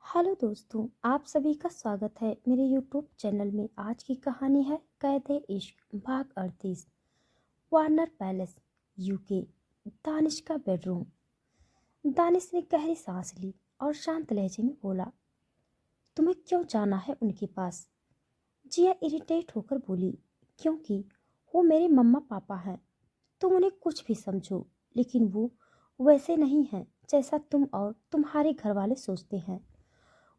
Hello दोस्तों, आप सभी का स्वागत है मेरे यूट्यूब चैनल में। आज की कहानी है कैद ए इश्क भाग 38। Warner palace, UK. दानिश का बेडरूम। दानिश ने गहरी सांस ली और शांत लहजे में बोला, तुम्हें क्यों जाना है उनके पास? जिया इरिटेट होकर बोली, क्योंकि वो मेरे मम्मा पापा हैं। तुम उन्हें कुछ भी समझो, लेकिन वो वैसे नहीं हैं जैसा तुम और तुम्हारे घर वाले सोचते हैं।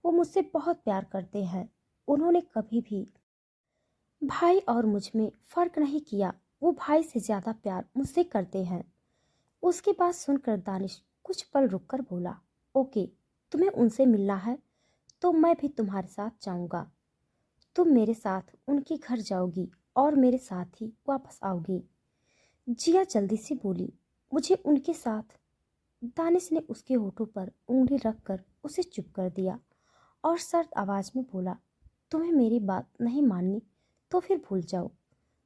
वो मुझसे बहुत प्यार करते हैं। उन्होंने कभी भी भाई और मुझ में फर्क नहीं किया। वो भाई से ज्यादा प्यार मुझसे करते हैं। उसकी बात सुनकर दानिश कुछ पल रुककर बोला, ओके, तुम्हें उनसे मिलना है तो मैं भी तुम्हारे साथ जाऊंगा। तुम मेरे साथ उनके घर जाओगी और मेरे साथ ही वापस आओगी। जिया जल्दी से बोली, मुझे उनके साथ। दानिश ने उसके होठों पर उंगली रखकर उसे चुप कर दिया और सर्द आवाज में बोला, तुम्हें मेरी बात नहीं माननी तो फिर भूल जाओ।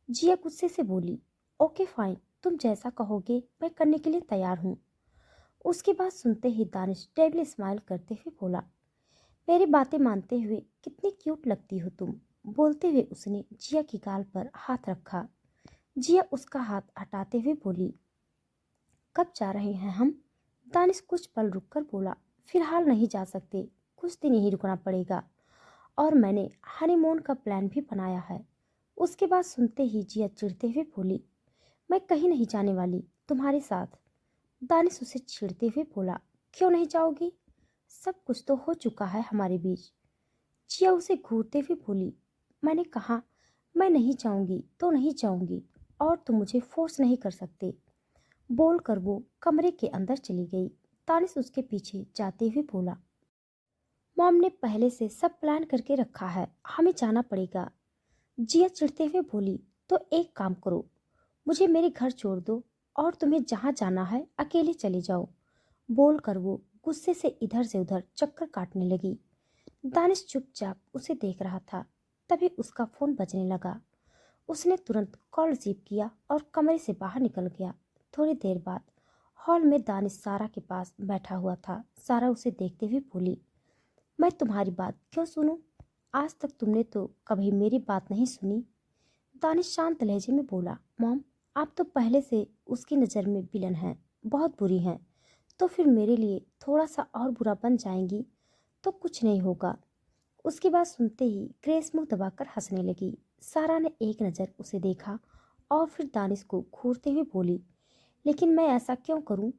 जिया गुस्से से बोली, ओके फाइन, तुम जैसा कहोगे मैं करने के लिए तैयार हूँ। उसकी बात सुनते ही दानिश डेविल स्माइल करते हुए बोला, मेरी बातें मानते हुए कितनी क्यूट लगती हो तुम। बोलते हुए उसने जिया की गाल पर हाथ रखा। जिया उसका हाथ हटाते हुए बोली, कब जा रहे हैं हम? दानिश कुछ पल रुककर बोला, फिलहाल नहीं जा सकते, कुछ दिन यहीं रुकना पड़ेगा और मैंने हनीमून का प्लान भी बनाया है। उसके बाद सुनते ही जिया चिढ़ते हुए बोली, मैं कहीं नहीं जाने वाली तुम्हारे साथ। दानिश उसे छेड़ते हुए बोला, क्यों नहीं जाओगी? सब कुछ तो हो चुका है हमारे बीच। जिया उसे घूरते हुए बोली, मैंने कहा मैं नहीं जाऊंगी तो नहीं जाऊंगी और तुम मुझे फोर्स नहीं कर सकते। बोलकर वो कमरे के अंदर चली गई। दानिश उसके पीछे जाते हुए बोला, मॉम ने पहले से सब प्लान करके रखा है, हमें जाना पड़ेगा। जिया चिढ़ते हुए बोली, तो एक काम करो, मुझे मेरे घर छोड़ दो और तुम्हें जहाँ जाना है अकेले चले जाओ। बोलकर वो गुस्से से इधर से उधर चक्कर काटने लगी। दानिश चुपचाप उसे देख रहा था। तभी उसका फोन बजने लगा। उसने तुरंत कॉल रिसीव किया और कमरे से बाहर निकल गया। थोड़ी देर बाद हॉल में दानिश सारा के पास बैठा हुआ था। सारा उसे देखते हुए बोली, मैं तुम्हारी बात क्यों सुनूं? आज तक तुमने तो कभी मेरी बात नहीं सुनी। दानिश शांत लहजे में बोला, मॉम, आप तो पहले से उसकी नज़र में विलन हैं, बहुत बुरी हैं। तो फिर मेरे लिए थोड़ा सा और बुरा बन जाएंगी तो कुछ नहीं होगा। उसकी बात सुनते ही ग्रेस मुंह दबाकर हंसने लगी। सारा ने एक नज़र उसे देखा और फिर दानिश को घूरते हुए बोली, लेकिन मैं ऐसा क्यों करूं?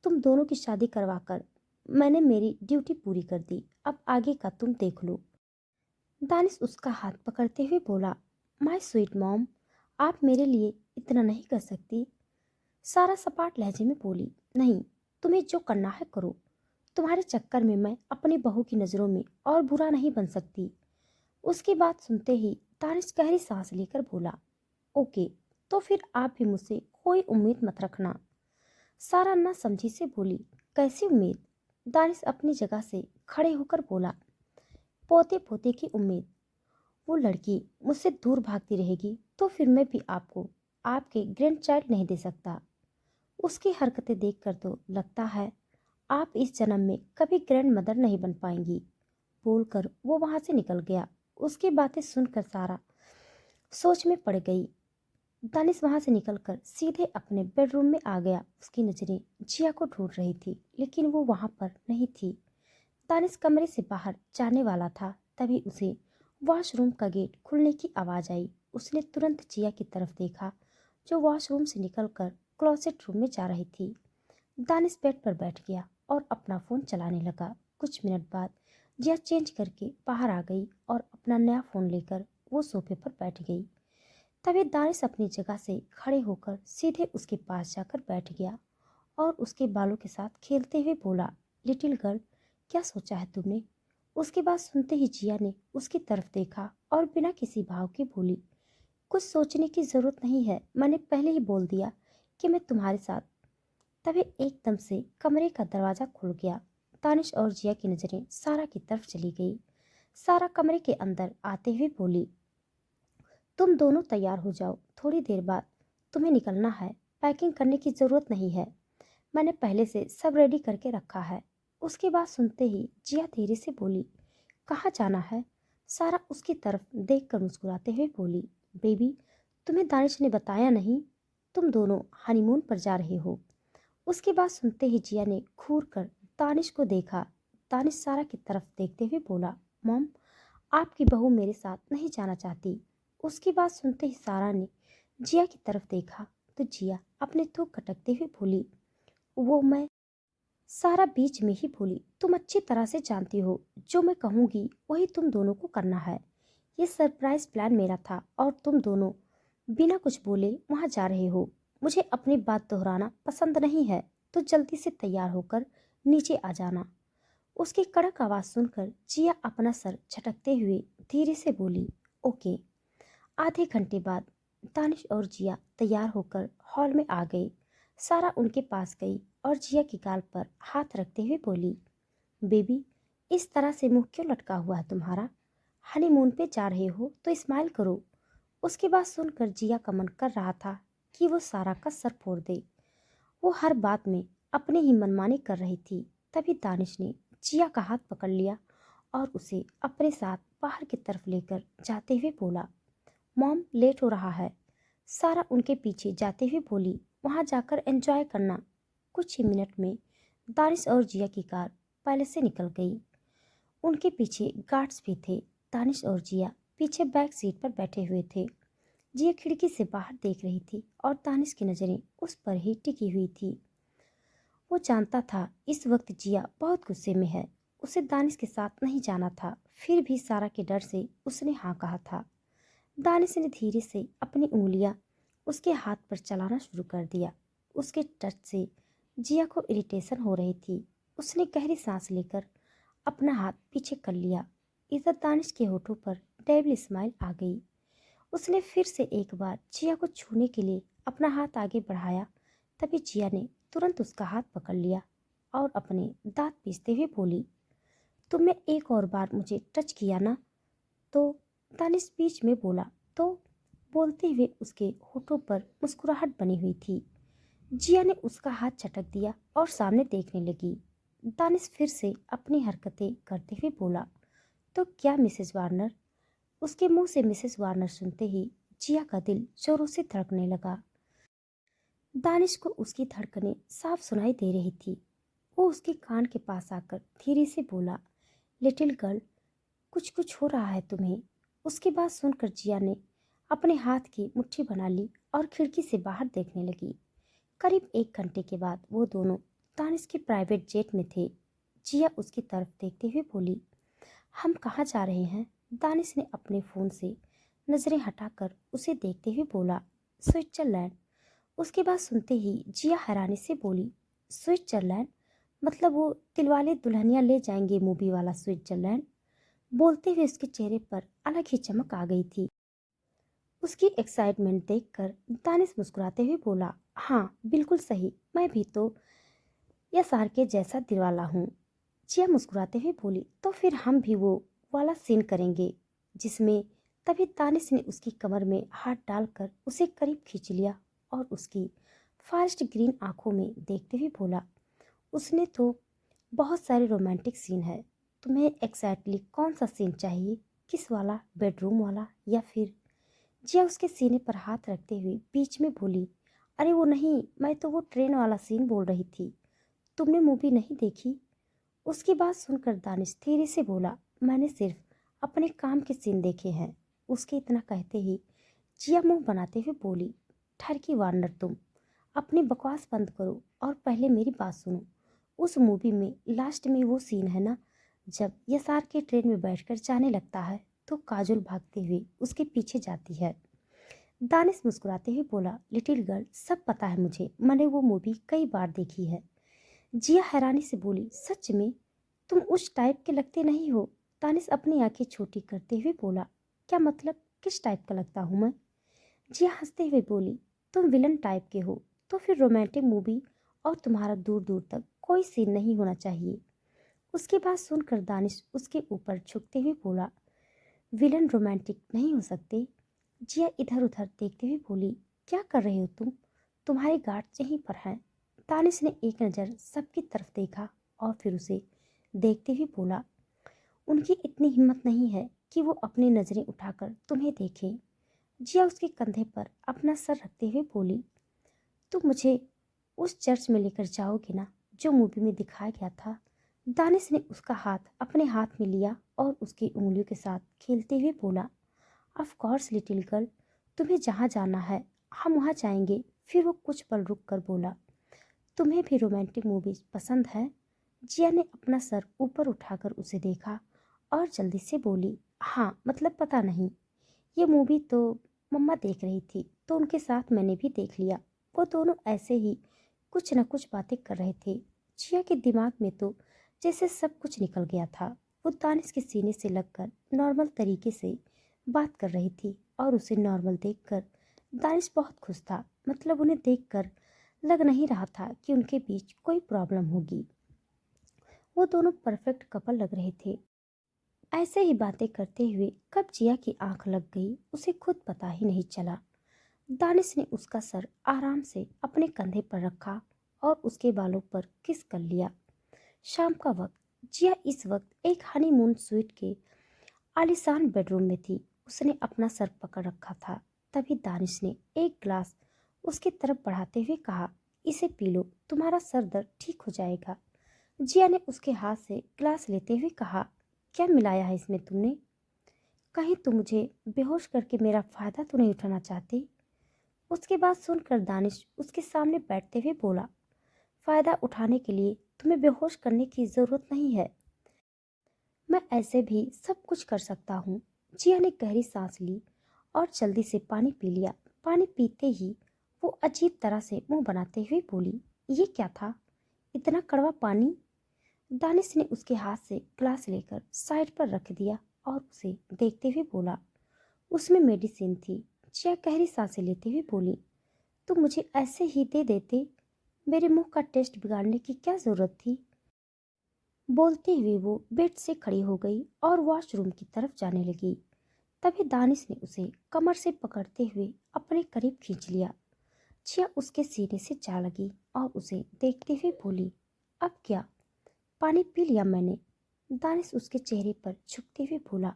तुम दोनों की शादी करवाकर मैंने मेरी ड्यूटी पूरी कर दी, अब आगे का तुम देख लो। दानिश उसका हाथ पकड़ते हुए बोला, माय स्वीट मॉम, आप मेरे लिए इतना नहीं कर सकती। सारा सपाट लहजे में बोली, नहीं, तुम्हें जो करना है करो। तुम्हारे चक्कर में मैं अपनी बहू की नज़रों में और बुरा नहीं बन सकती। उसकी बात सुनते ही दानिश गहरी सांस लेकर बोला, ओके, तो फिर आप भी मुझसे कोई उम्मीद मत रखना। सारा ना समझी से बोली, कैसी उम्मीद? दानिश अपनी जगह से खड़े होकर बोला, पोते पोते की उम्मीद। वो लड़की मुझसे दूर भागती रहेगी तो फिर मैं भी आपको आपके ग्रैंड चाइल्ड नहीं दे सकता। उसकी हरकतें देखकर तो लगता है आप इस जन्म में कभी ग्रैंड मदर नहीं बन पाएंगी। बोलकर वो वहां से निकल गया। उसकी बातें सुनकर सारा सोच में पड़ गई। दानिश वहां से निकलकर सीधे अपने बेडरूम में आ गया। उसकी नजरें जिया को ढूंढ रही थी, लेकिन वो वहां पर नहीं थी। दानिश कमरे से बाहर जाने वाला था, तभी उसे वॉशरूम का गेट खुलने की आवाज आई। उसने तुरंत जिया की तरफ देखा, जो वॉशरूम से निकलकर क्लोसेट रूम में जा रही थी। दानिश बेड पर बैठ गया और अपना फोन चलाने लगा। कुछ मिनट बाद जिया चेंज करके बाहर आ गई और अपना नया फोन लेकर वो सोफे पर बैठ गई। तभी दानिश अपनी जगह से खड़े होकर सीधे उसके पास जाकर बैठ गया और उसके बालों के साथ खेलते हुए बोला, लिटिल गर्ल, क्या सोचा है तुमने? उसकी बात सुनते ही जिया ने उसकी तरफ देखा और बिना किसी भाव के बोली, कुछ सोचने की जरूरत नहीं है, मैंने पहले ही बोल दिया कि मैं तुम्हारे साथ। तभी एकदम से कमरे का दरवाजा खुल गया। दानिश और जिया की नजरें सारा की तरफ चली गई। सारा कमरे के अंदर आते हुए बोली, तुम दोनों तैयार हो जाओ, थोड़ी देर बाद तुम्हें निकलना है। पैकिंग करने की जरूरत नहीं है, मैंने पहले से सब रेडी करके रखा है। उसकी बात सुनते ही जिया धीरे से बोली, कहाँ जाना है? सारा उसकी तरफ देखकर मुस्कुराते हुए बोली, बेबी, तुम्हें दानिश ने बताया नहीं? तुम दोनों हनीमून पर जा रहे हो। उसकी बात सुनते ही जिया ने घूर कर दानिश को देखा। दानिश सारा की तरफ देखते हुए बोला, मॉम, आपकी बहू मेरे साथ नहीं जाना चाहती। उसकी बात सुनते ही सारा ने जिया की तरफ देखा तो जिया अपने थूक खटकते हुए बोली, वो मैं। सारा बीच में ही बोली, तुम अच्छी तरह से जानती हो जो मैं कहूँगी वही तुम दोनों को करना है। ये सरप्राइज प्लान मेरा था और तुम दोनों बिना कुछ बोले वहाँ जा रहे हो। मुझे अपनी बात दोहराना पसंद नहीं है, तो जल्दी से तैयार होकर नीचे आ जाना। उसकी कड़क आवाज़ सुनकर जिया अपना सर झटकते हुए धीरे से बोली, ओके। आधे घंटे बाद दानिश और जिया तैयार होकर हॉल में आ गए। सारा उनके पास गई और जिया की गाल पर हाथ रखते हुए बोली, बेबी, इस तरह से मुंह क्यों लटका हुआ है तुम्हारा? हनीमून पे जा रहे हो तो स्माइल करो। उसकी बात सुनकर जिया का मन कर रहा था कि वो सारा का सर फोड़ दे। वो हर बात में अपनी ही मनमानी कर रही थी। तभी दानिश ने जिया का हाथ पकड़ लिया और उसे अपने साथ बाहर की तरफ लेकर जाते हुए बोला, मॉम, लेट हो रहा है। सारा उनके पीछे जाते हुए बोली, वहाँ जाकर एंजॉय करना। कुछ ही मिनट में दानिश और जिया की कार पहले से निकल गई। उनके पीछे गार्ड्स भी थे। दानिश और जिया पीछे बैक सीट पर बैठे हुए थे। जिया खिड़की से बाहर देख रही थी और दानिश की नज़रें उस पर ही टिकी हुई थी। वो जानता था इस वक्त जिया बहुत गुस्से में है। उसे दानिश के साथ नहीं जाना था, फिर भी सारा के डर से उसने हाँ कहा था। दानिश ने धीरे से अपनी उंगलियां उसके हाथ पर चलाना शुरू कर दिया। उसके टच से जिया को इरिटेशन हो रही थी। उसने गहरी सांस लेकर अपना हाथ पीछे कर लिया। इधर दानिश के होठों पर डेविल स्माइल आ गई। उसने फिर से एक बार जिया को छूने के लिए अपना हाथ आगे बढ़ाया। तभी जिया ने तुरंत उसका हाथ पकड़ लिया और अपने दांत पीसते हुए बोली, तुमने एक और बार मुझे टच किया ना? तो दानिश बीच में बोला, तो बोलते हुए उसके होठों पर मुस्कुराहट बनी हुई थी। जिया ने उसका हाथ झटक दिया और सामने देखने लगी। दानिश फिर से अपनी हरकतें करते हुए बोला, तो क्या मिसेस वार्नर? उसके मुंह से मिसेस वार्नर सुनते ही जिया का दिल जोरों से धड़कने लगा। दानिश को उसकी धड़कनें साफ सुनाई दे रही थी। वो उसके कान के पास आकर धीरे से बोला, लिटिल गर्ल, कुछ कुछ हो रहा है तुम्हें। उसकी बात सुनकर जिया ने अपने हाथ की मुट्ठी बना ली और खिड़की से बाहर देखने लगी। करीब 1 घंटे के बाद वो दोनों दानिश के प्राइवेट जेट में थे। जिया उसकी तरफ देखते हुए बोली, हम कहाँ जा रहे हैं? दानिश ने अपने फ़ोन से नज़रें हटाकर उसे देखते हुए बोला, स्विट्ज़रलैंड। उसकी बात सुनते ही जिया हैरानी से बोली, स्विट्ज़रलैंड? मतलब वो दिलवाले दुल्हनिया ले जाएंगे मूवी वाला स्विट्ज़रलैंड? बोलते हुए उसके चेहरे पर अलग ही चमक आ गई थी। उसकी एक्साइटमेंट देखकर दानिश मुस्कुराते हुए बोला, हाँ बिल्कुल सही, मैं भी तो एसआर के जैसा दिलवाला हूँ। जिया मुस्कुराते हुए बोली, तो फिर हम भी वो वाला सीन करेंगे जिसमें। तभी दानिश ने उसकी कमर में हाथ डालकर उसे करीब खींच लिया और उसकी फास्ट ग्रीन आंखों में देखते हुए बोला, उसने तो बहुत सारे रोमांटिक सीन है। तुम्हें एग्जैक्टली कौन सा सीन चाहिए? किस वाला, बेडरूम वाला या फिर? जिया उसके सीने पर हाथ रखते हुए बीच में बोली, अरे वो नहीं, मैं तो वो ट्रेन वाला सीन बोल रही थी। तुमने मूवी नहीं देखी? उसकी बात सुनकर दानिश धीरे से बोला, मैंने सिर्फ अपने काम के सीन देखे हैं। उसके इतना कहते ही जिया मुंह बनाते हुए बोली, ठरकी वार्नर, तुम अपनी बकवास बंद करो और पहले मेरी बात सुनो। उस मूवी में लास्ट में वो सीन है ना, जब यसार के ट्रेन में बैठकर जाने लगता है तो काजोल भागते हुए उसके पीछे जाती है। दानिश मुस्कुराते हुए बोला, लिटिल गर्ल, सब पता है मुझे, मैंने वो मूवी कई बार देखी है। जिया हैरानी से बोली, सच में? तुम उस टाइप के लगते नहीं हो। दानिश अपनी आंखें छोटी करते हुए बोला, क्या मतलब, किस टाइप का लगता हूँ मैं? जिया हंसते हुए बोली, तुम विलन टाइप के हो, तो फिर रोमांटिक मूवी और तुम्हारा दूर दूर तक कोई सीन नहीं होना चाहिए। उसकी बात सुनकर दानिश उसके ऊपर झुकते हुए बोला, विलन रोमांटिक नहीं हो सकते? जिया इधर उधर देखते हुए बोली, क्या कर रहे हो तुम? तुम्हारे गार्ड यहीं पर हैं। दानिश ने एक नज़र सबकी तरफ देखा और फिर उसे देखते हुए बोला, उनकी इतनी हिम्मत नहीं है कि वो अपनी नजरें उठाकर तुम्हें देखें। जिया उसके कंधे पर अपना सर रखते हुए बोली, तुम मुझे उस चर्च में लेकर जाओगे ना, जो मूवी में दिखाया गया था? दानिश ने उसका हाथ अपने हाथ में लिया और उसकी उंगलियों के साथ खेलते हुए बोला, ऑफ कोर्स लिटिल गर्ल, तुम्हें जहाँ जाना है हम वहाँ जाएंगे। फिर वो कुछ पल रुक कर बोला, तुम्हें भी रोमांटिक मूवीज पसंद है? जिया ने अपना सर ऊपर उठाकर उसे देखा और जल्दी से बोली, हाँ मतलब पता नहीं, ये मूवी तो मम्मा देख रही थी तो उनके साथ मैंने भी देख लिया। वो दोनों ऐसे ही कुछ न कुछ बातें कर रहे थे। जिया के दिमाग में तो जैसे सब कुछ निकल गया था। वो दानिश के सीने से लगकर नॉर्मल तरीके से बात कर रही थी और उसे नॉर्मल देखकर दानिश बहुत खुश था। मतलब उन्हें देखकर लग नहीं रहा था कि उनके बीच कोई प्रॉब्लम होगी। वो दोनों परफेक्ट कपल लग रहे थे। ऐसे ही बातें करते हुए कब जिया की आंख लग गई उसे खुद पता ही नहीं चला। दानिश ने उसका सर आराम से अपने कंधे पर रखा और उसके बालों पर किस कर लिया। शाम का वक्त। जिया इस वक्त एक हनीमून स्वीट के आलीशान बेडरूम में थी। उसने अपना सर पकड़ रखा था। तभी दानिश ने एक ग्लास उसकी तरफ बढ़ाते हुए कहा, इसे पी लो, तुम्हारा सर दर्द ठीक हो जाएगा। जिया ने उसके हाथ से ग्लास लेते हुए कहा, क्या मिलाया है इसमें तुमने? कहीं तुम मुझे बेहोश करके मेरा फायदा तो नहीं उठाना चाहते? उसके बाद सुनकर दानिश उसके सामने बैठते हुए बोला, फायदा उठाने के लिए तुम्हें बेहोश करने की जरूरत नहीं है, मैं ऐसे भी सब कुछ कर सकता हूँ। जिया ने गहरी सांस ली और जल्दी से पानी पी लिया। पानी पीते ही वो अजीब तरह से मुंह बनाते हुए बोली, ये क्या था, इतना कड़वा पानी? दानिश ने उसके हाथ से ग्लास लेकर साइड पर रख दिया और उसे देखते हुए बोला, उसमें मेडिसिन थी। जिया गहरी सांसें लेते हुए बोली, तुम मुझे ऐसे ही दे देते, मेरे मुंह का टेस्ट बिगाड़ने की क्या जरूरत थी? बोलते हुए वो बेड से खड़ी हो गई और वॉशरूम की तरफ जाने लगी। तभी दानिश ने उसे कमर से पकड़ते हुए अपने करीब खींच लिया। जिया उसके सीने से जा लगी और उसे देखते हुए बोली, अब क्या? पानी पी लिया मैंने। दानिश उसके चेहरे पर झुकते हुए बोला,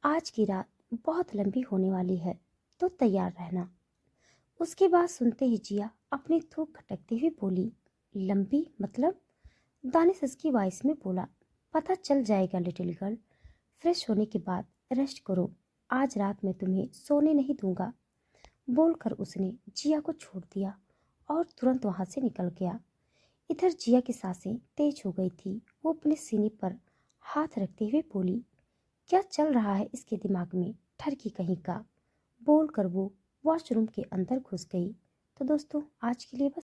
आज की रात बहुत लंबी होने वाली है तो तैयार रहना। उसकी बात सुनते ही जिया अपनी थूक खटकते हुए बोली, लंबी मतलब? दानिश उसकी वॉइस में बोला, पता चल जाएगा लिटिल गर्ल, फ्रेश होने के बाद रेस्ट करो, आज रात मैं तुम्हें सोने नहीं दूंगा। बोलकर उसने जिया को छोड़ दिया और तुरंत वहां से निकल गया। इधर जिया की सांसें तेज हो गई थी। वो अपने सीने पर हाथ रखते हुए बोली, क्या चल रहा है इसके दिमाग में, ठरकी कहीं का? बोलकर वो वॉशरूम के अंदर घुस गई। तो दोस्तों आज के लिए बस